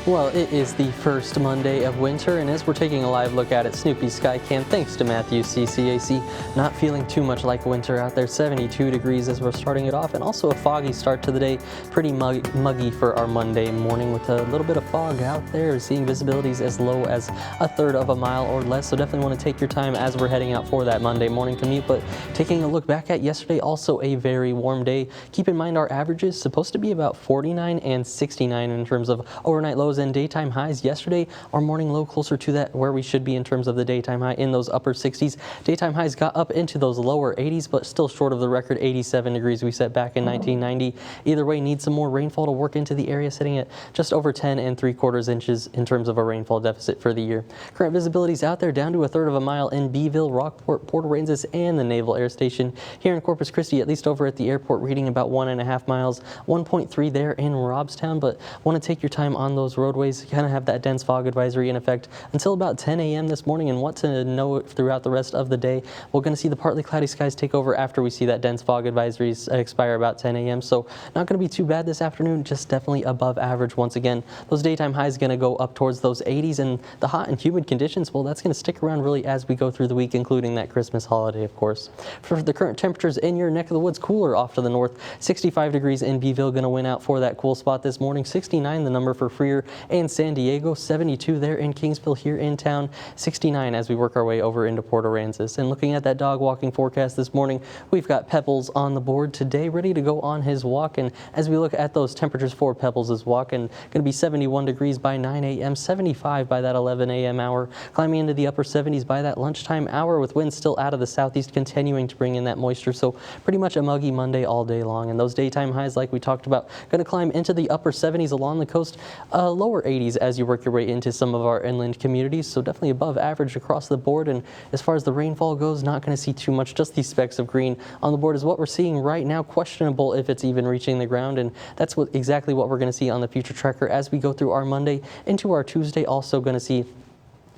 Well, it is the first Monday of winter, and as we're taking a live look at it, Snoopy's Sky Cam, thanks to Matthew's CCAC, not feeling too much like winter out there. 72 degrees as we're starting it off, and also a foggy start to the day. Pretty muggy for our Monday morning with a little bit of fog out there, seeing visibilities as low as a third of a mile or less. So definitely want to take your time as we're heading out for that Monday morning commute. But taking a look back at yesterday, also a very warm day. Keep in mind our average is supposed to be about 49 and 69 in terms of overnight lows and daytime highs. Yesterday, our morning low closer to that where we should be in terms of the daytime high in those upper 60s. Daytime highs got up into those lower 80s, but still short of the record 87 degrees we set back in 1990. Either way, need some more rainfall to work into the area, sitting at just over 10 3/4 inches in terms of a rainfall deficit for the year. Current visibilities out there down to a third of a mile in Beeville, Rockport, Port Aransas, and the Naval Air Station. Here in Corpus Christi, at least over at the airport, reading about 1.5 miles, 1.3 there in Robstown. But want to take your time on those roadways. You kind of have that dense fog advisory in effect until about 10 a.m. this morning, and what to know throughout the rest of the day. We're going to see the partly cloudy skies take over after we see that dense fog advisories expire about 10 a.m. So not going to be too bad this afternoon, just definitely above average once again. Those daytime highs going to go up towards those 80s, and the hot and humid conditions, well, that's going to stick around really as we go through the week, including that Christmas holiday, of course. For the current temperatures in your neck of the woods, cooler off to the north. 65 degrees in Beeville, going to win out for that cool spot this morning. 69 the number for Freer and San Diego. 72 there in Kingsville here in town. 69 as we work our way over into Port Aransas. And looking at that dog walking forecast this morning, we've got Pebbles on the board today, ready to go on his walk. And as we look at those temperatures for Pebbles' walk, and going to be 71 degrees by 9 a.m., 75 by that 11 a.m. hour, climbing into the upper 70s by that lunchtime hour, with winds still out of the southeast continuing to bring in that moisture. So pretty much a muggy Monday all day long. And those daytime highs, like we talked about, going to climb into the upper 70s along the coast, lower 80s as you work your way into some of our inland communities. So definitely above average across the board. And as far as the rainfall goes, not going to see too much. Just these specks of green on the board is what we're seeing right now. Questionable if it's even reaching the ground. And that's exactly what we're going to see on the future tracker as we go through our Monday into our Tuesday. Also going to see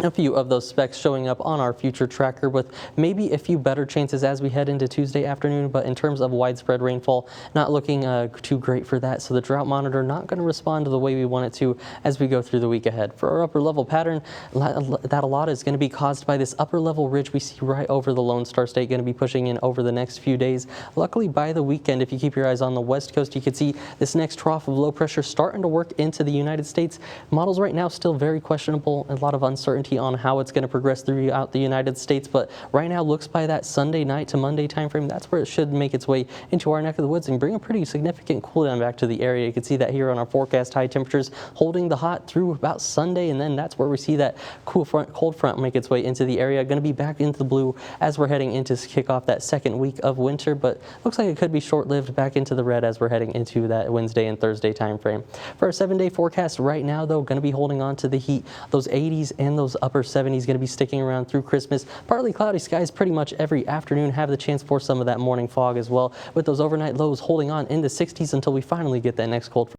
a few of those specs showing up on our future tracker, with maybe a few better chances as we head into Tuesday afternoon. But in terms of widespread rainfall, not looking too great for that. So the drought monitor not going to respond to the way we want it to as we go through the week ahead. For our upper level pattern, that a lot is going to be caused by this upper level ridge we see right over the Lone Star State, going to be pushing in over the next few days. Luckily, by the weekend, if you keep your eyes on the west coast, you can see this next trough of low pressure starting to work into the United States. Models right now still very questionable, a lot of uncertainty on how it's going to progress throughout the United States, but right now looks by that Sunday night to Monday timeframe, that's where it should make its way into our neck of the woods and bring a pretty significant cool down back to the area. You can see that here on our forecast, high temperatures holding the hot through about Sunday, and then that's where we see that cold front make its way into the area. Going to be back into the blue as we're heading into kick off that second week of winter, but looks like it could be short-lived, back into the red as we're heading into that Wednesday and Thursday timeframe. For our 7-day forecast right now, though, going to be holding on to the heat. Those 80s and those upper 70s going to be sticking around through Christmas. Partly cloudy skies pretty much every afternoon. Have the chance for some of that morning fog as well, with those overnight lows holding on in the 60s until we finally get that next cold front.